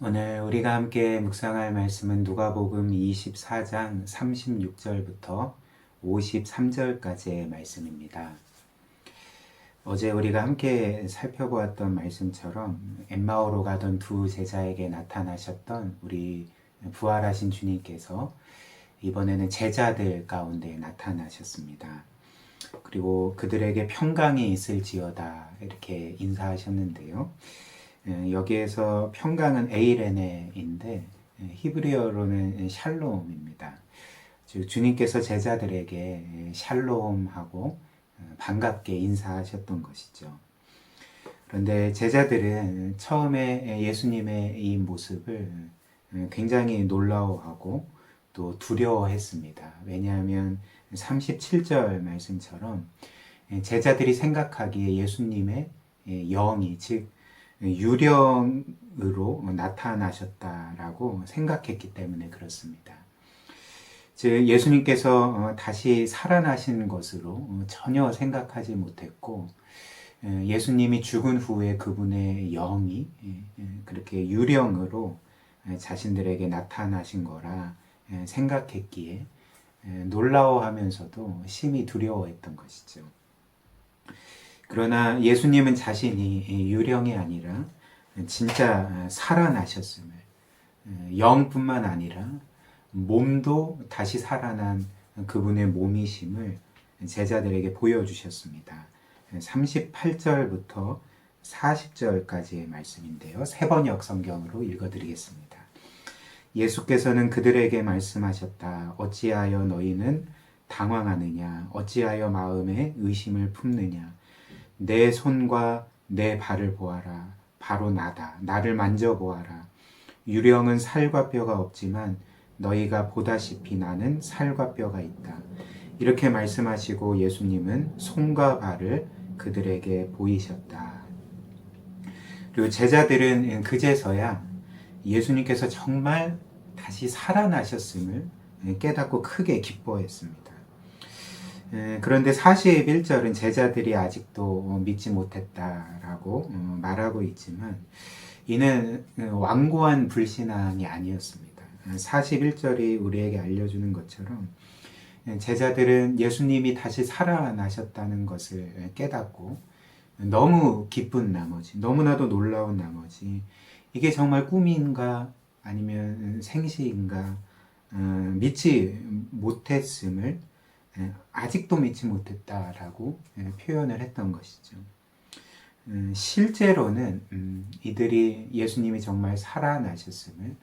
오늘 우리가 함께 묵상할 말씀은 누가복음 24장 36절부터 53절까지의 말씀입니다. 어제 우리가 함께 살펴보았던 말씀처럼 엠마오로 가던 두 제자에게 나타나셨던 우리 부활하신 주님께서 이번에는 제자들 가운데 나타나셨습니다. 그리고 그들에게 평강이 있을지어다 이렇게 인사하셨는데요. 여기에서 평강은 에이레네인데 히브리어로는 샬롬입니다. 즉 주님께서 제자들에게 샬롬하고 반갑게 인사하셨던 것이죠. 그런데 제자들은 처음에 예수님의 이 모습을 굉장히 놀라워하고 또 두려워했습니다. 왜냐하면 37절 말씀처럼 제자들이 생각하기에 예수님의 영이 즉 유령으로 나타나셨다라고 생각했기 때문에 그렇습니다. 즉 예수님께서 다시 살아나신 것으로 전혀 생각하지 못했고 예수님이 죽은 후에 그분의 영이 그렇게 유령으로 자신들에게 나타나신 거라 생각했기에 놀라워하면서도 심히 두려워했던 것이죠. 그러나 예수님은 자신이 유령이 아니라 진짜 살아나셨음을, 영뿐만 아니라 몸도 다시 살아난 그분의 몸이심을 제자들에게 보여주셨습니다. 38절부터 40절까지의 말씀인데요. 세번역 성경으로 읽어드리겠습니다. 예수께서는 그들에게 말씀하셨다. 어찌하여 너희는 당황하느냐? 어찌하여 마음에 의심을 품느냐? 내 손과 내 발을 보아라. 바로 나다. 나를 만져보아라. 유령은 살과 뼈가 없지만 너희가 보다시피 나는 살과 뼈가 있다. 이렇게 말씀하시고 예수님은 손과 발을 그들에게 보이셨다. 그리고 제자들은 그제서야 예수님께서 정말 다시 살아나셨음을 깨닫고 크게 기뻐했습니다. 그런데 41절은 제자들이 아직도 믿지 못했다라고 말하고 있지만 이는 완고한 불신앙이 아니었습니다. 41절이 우리에게 알려주는 것처럼 제자들은 예수님이 다시 살아나셨다는 것을 깨닫고 너무 기쁜 나머지, 너무나도 놀라운 나머지 이게 정말 꿈인가 아니면 생시인가 믿지 못했음을 아직도 믿지 못했다라고 표현을 했던 것이죠. 실제로는 이들이 예수님이 정말 살아나셨음을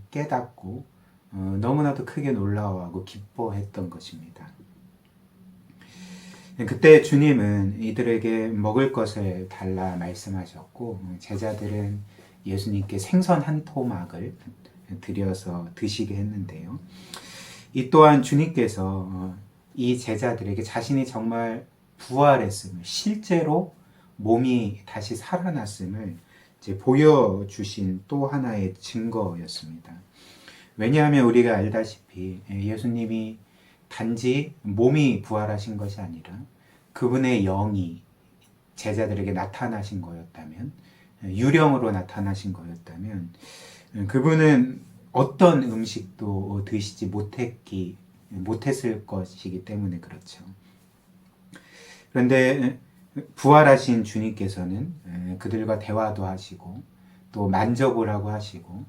깨닫고 너무나도 크게 놀라워하고 기뻐했던 것입니다. 그때 주님은 이들에게 먹을 것을 달라 말씀하셨고 제자들은 예수님께 생선 한 토막을 드려서 드시게 했는데요. 이 또한 주님께서 이 제자들에게 자신이 정말 부활했음을, 실제로 몸이 다시 살아났음을 이제 보여주신 또 하나의 증거였습니다. 왜냐하면 우리가 알다시피 예수님이 단지 몸이 부활하신 것이 아니라 그분의 영이 제자들에게 나타나신 거였다면, 유령으로 나타나신 거였다면 그분은 어떤 음식도 드시지 못했을 것이기 때문에 그렇죠. 그런데 부활하신 주님께서는 그들과 대화도 하시고 또 만져보라고 하시고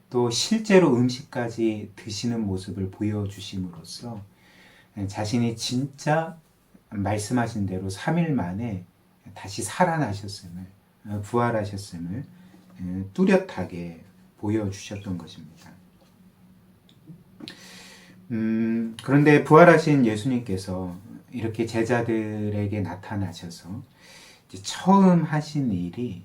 또 실제로 음식까지 드시는 모습을 보여주심으로써 자신이 진짜 말씀하신 대로 3일 만에 다시 살아나셨음을, 부활하셨음을 뚜렷하게 보여주셨던 것입니다. 그런데 부활하신 예수님께서 이렇게 제자들에게 나타나셔서 이제 처음 하신 일이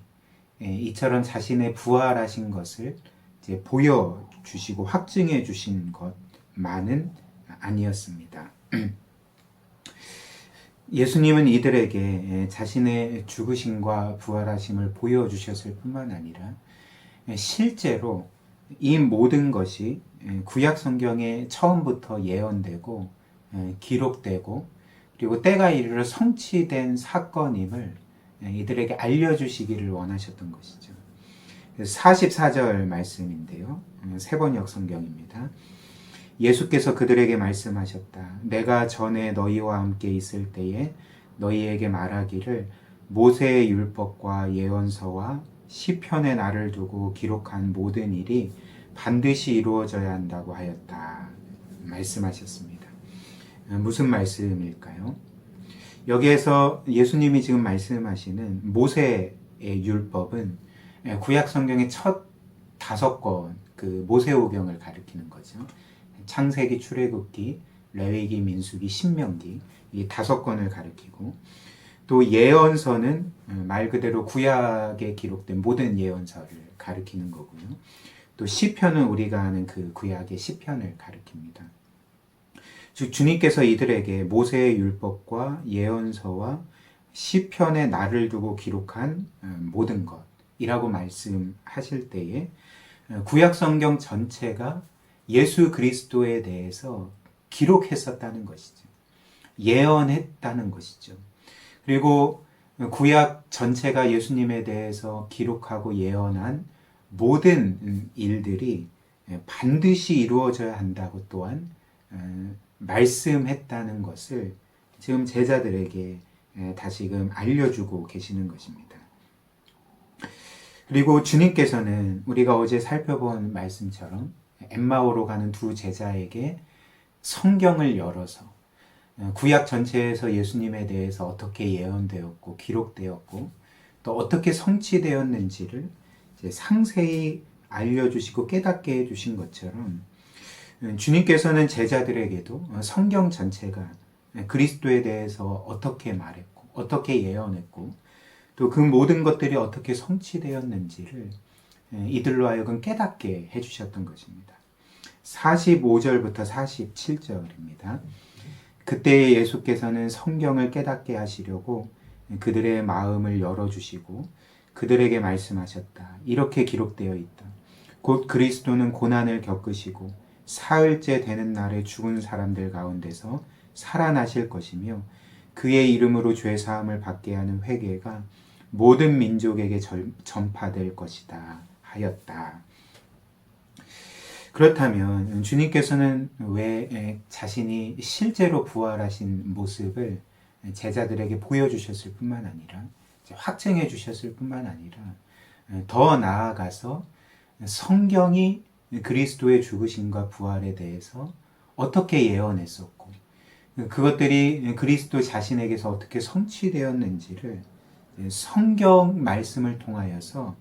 이처럼 자신의 부활하신 것을 이제 보여주시고 확증해 주신 것만은 아니었습니다. 예수님은 이들에게 자신의 죽으심과 부활하심을 보여주셨을 뿐만 아니라 실제로 이 모든 것이 구약 성경에 처음부터 예언되고 기록되고 그리고 때가 이르러 성취된 사건임을 이들에게 알려주시기를 원하셨던 것이죠. 44절 말씀인데요. 세번역 성경입니다. 예수께서 그들에게 말씀하셨다. 내가 전에 너희와 함께 있을 때에 너희에게 말하기를 모세의 율법과 예언서와 시편의 날을 두고 기록한 모든 일이 반드시 이루어져야 한다고 하였다. 말씀하셨습니다. 무슨 말씀일까요? 여기에서 예수님이 지금 말씀하시는 모세의 율법은 구약 성경의 첫 5권 그 모세오경을 가리키는 거죠. 창세기, 출애굽기, 레위기, 민수기, 신명기 이 5권을 가리키고 또 예언서는 말 그대로 구약에 기록된 모든 예언서를 가리키는 거고요. 또 시편은 우리가 아는 그 구약의 시편을 가리킵니다. 즉 주님께서 이들에게 모세의 율법과 예언서와 시편의 날을 두고 기록한 모든 것이라고 말씀하실 때에 구약 성경 전체가 예수 그리스도에 대해서 기록했었다는 것이죠. 예언했다는 것이죠. 그리고 구약 전체가 예수님에 대해서 기록하고 예언한 모든 일들이 반드시 이루어져야 한다고 또한 말씀했다는 것을 지금 제자들에게 다시금 알려주고 계시는 것입니다. 그리고 주님께서는 우리가 어제 살펴본 말씀처럼 엠마오로 가는 두 제자에게 성경을 열어서 구약 전체에서 예수님에 대해서 어떻게 예언되었고 기록되었고 또 어떻게 성취되었는지를 상세히 알려주시고 깨닫게 해주신 것처럼 주님께서는 제자들에게도 성경 전체가 그리스도에 대해서 어떻게 말했고 어떻게 예언했고 또 그 모든 것들이 어떻게 성취되었는지를 이들로 하여금 깨닫게 해주셨던 것입니다. 45절부터 47절입니다. 그때 예수께서는 성경을 깨닫게 하시려고 그들의 마음을 열어주시고 그들에게 말씀하셨다. 이렇게 기록되어 있다. 곧 그리스도는 고난을 겪으시고 사흘째 되는 날에 죽은 사람들 가운데서 살아나실 것이며 그의 이름으로 죄사함을 받게 하는 회개가 모든 민족에게 전파될 것이다 하였다. 그렇다면 주님께서는 왜 자신이 실제로 부활하신 모습을 제자들에게 보여주셨을 뿐만 아니라 확증해 주셨을 뿐만 아니라 더 나아가서 성경이 그리스도의 죽으심과 부활에 대해서 어떻게 예언했었고 그것들이 그리스도 자신에게서 어떻게 성취되었는지를 성경 말씀을 통하여서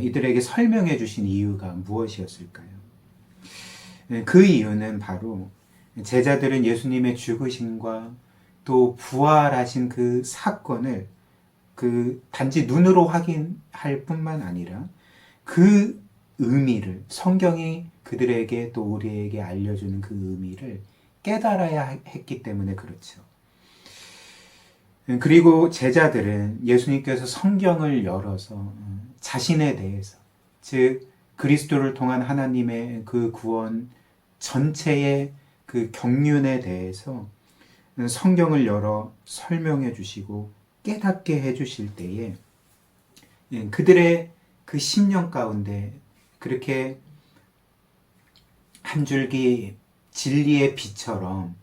이들에게 설명해 주신 이유가 무엇이었을까요? 그 이유는 바로 제자들은 예수님의 죽으심과 또 부활하신 그 사건을 단지 눈으로 확인할 뿐만 아니라 그 의미를 성경이 그들에게 또 우리에게 알려주는 그 의미를 깨달아야 했기 때문에 그렇죠. 그리고 제자들은 예수님께서 성경을 열어서 자신에 대해서 즉 그리스도를 통한 하나님의 그 구원 전체의 그 경륜에 대해서 성경을 열어 설명해 주시고 깨닫게 해 주실 때에 그들의 그 심령 가운데 그렇게 한 줄기 진리의 빛처럼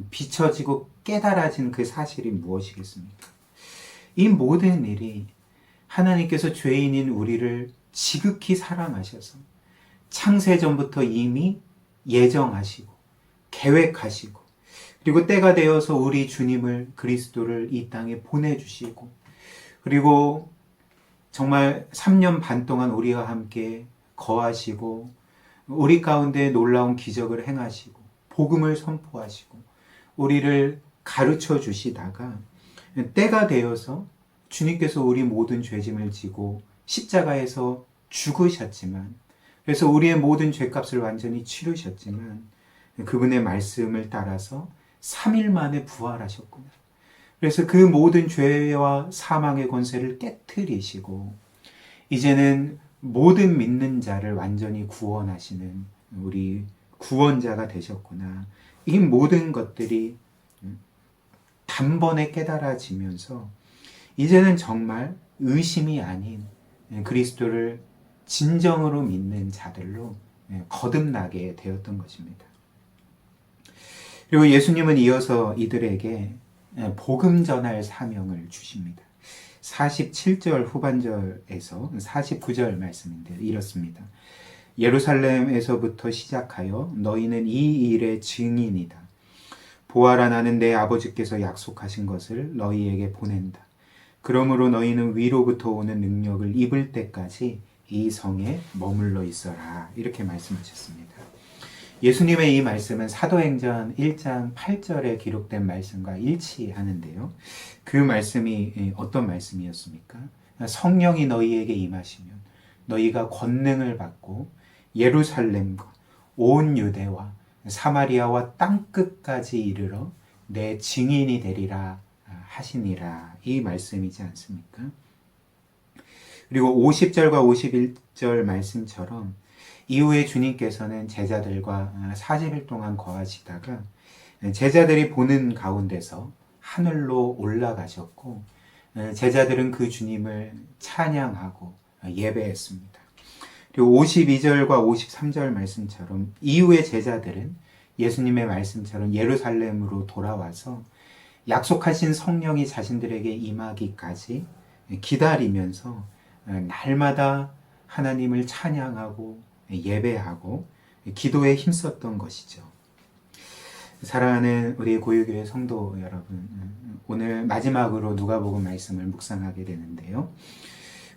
비춰지고 깨달아진 그 사실이 무엇이겠습니까? 이 모든 일이 하나님께서 죄인인 우리를 지극히 사랑하셔서 창세전부터 이미 예정하시고 계획하시고 그리고 때가 되어서 우리 주님을 그리스도를 이 땅에 보내주시고 그리고 정말 3년 반 동안 우리와 함께 거하시고 우리 가운데 놀라운 기적을 행하시고 복음을 선포하시고 우리를 가르쳐 주시다가 때가 되어서 주님께서 우리 모든 죄짐을 지고 십자가에서 죽으셨지만 그래서 우리의 모든 죄값을 완전히 치르셨지만 그분의 말씀을 따라서 3일 만에 부활하셨구나. 그래서 그 모든 죄와 사망의 권세를 깨트리시고 이제는 모든 믿는 자를 완전히 구원하시는 우리 구원자가 되셨구나. 이 모든 것들이 단번에 깨달아지면서 이제는 정말 의심이 아닌 그리스도를 진정으로 믿는 자들로 거듭나게 되었던 것입니다. 그리고 예수님은 이어서 이들에게 복음 전할 사명을 주십니다. 47절 후반절에서 49절 말씀인데 이렇습니다. 예루살렘에서부터 시작하여 너희는 이 일의 증인이다. 보아라, 나는 내 아버지께서 약속하신 것을 너희에게 보낸다. 그러므로 너희는 위로부터 오는 능력을 입을 때까지 이 성에 머물러 있어라. 이렇게 말씀하셨습니다. 예수님의 이 말씀은 사도행전 1장 8절에 기록된 말씀과 일치하는데요. 그 말씀이 어떤 말씀이었습니까? 성령이 너희에게 임하시면 너희가 권능을 받고 예루살렘과 온 유대와 사마리아와 땅끝까지 이르러 내 증인이 되리라 하시니라. 이 말씀이지 않습니까? 그리고 50절과 51절 말씀처럼 이후에 주님께서는 제자들과 40일 동안 거하시다가 제자들이 보는 가운데서 하늘로 올라가셨고 제자들은 그 주님을 찬양하고 예배했습니다. 그리고 52절과 53절 말씀처럼 이후에 제자들은 예수님의 말씀처럼 예루살렘으로 돌아와서 약속하신 성령이 자신들에게 임하기까지 기다리면서 날마다 하나님을 찬양하고 예배하고 기도에 힘썼던 것이죠. 사랑하는 우리 고유교회 성도 여러분, 오늘 마지막으로 누가복음 말씀을 묵상하게 되는데요.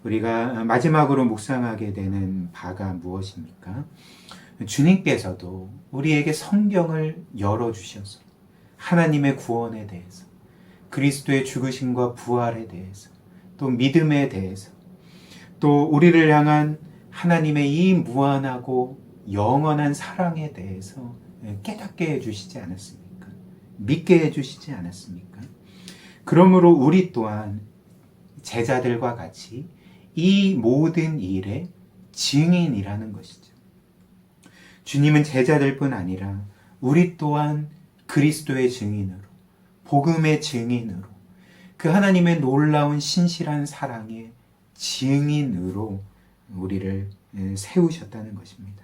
우리가 마지막으로 묵상하게 되는 바가 무엇입니까? 주님께서도 우리에게 성경을 열어주셔서 하나님의 구원에 대해서, 그리스도의 죽으심과 부활에 대해서, 또 믿음에 대해서, 또 우리를 향한 하나님의 이 무한하고 영원한 사랑에 대해서 깨닫게 해주시지 않았습니까? 믿게 해주시지 않았습니까? 그러므로 우리 또한 제자들과 같이 이 모든 일의 증인이라는 것이죠. 주님은 제자들뿐 아니라 우리 또한 그리스도의 증인으로, 복음의 증인으로, 그 하나님의 놀라운 신실한 사랑의 증인으로 우리를 세우셨다는 것입니다.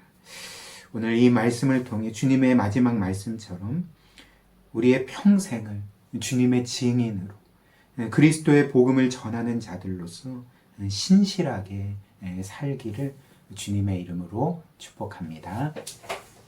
오늘 이 말씀을 통해 주님의 마지막 말씀처럼 우리의 평생을 주님의 증인으로, 그리스도의 복음을 전하는 자들로서 신실하게 살기를 주님의 이름으로 축복합니다.